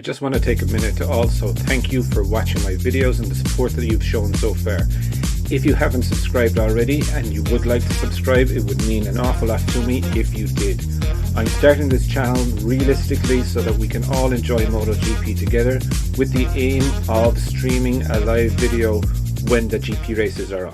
just want to take a minute to also thank you for watching my videos and the support that you've shown so far. If you haven't subscribed already and you would like to subscribe, it would mean an awful lot to me if you did. I'm starting this channel realistically so that we can all enjoy MotoGP together, with the aim of streaming a live video when the GP races are on.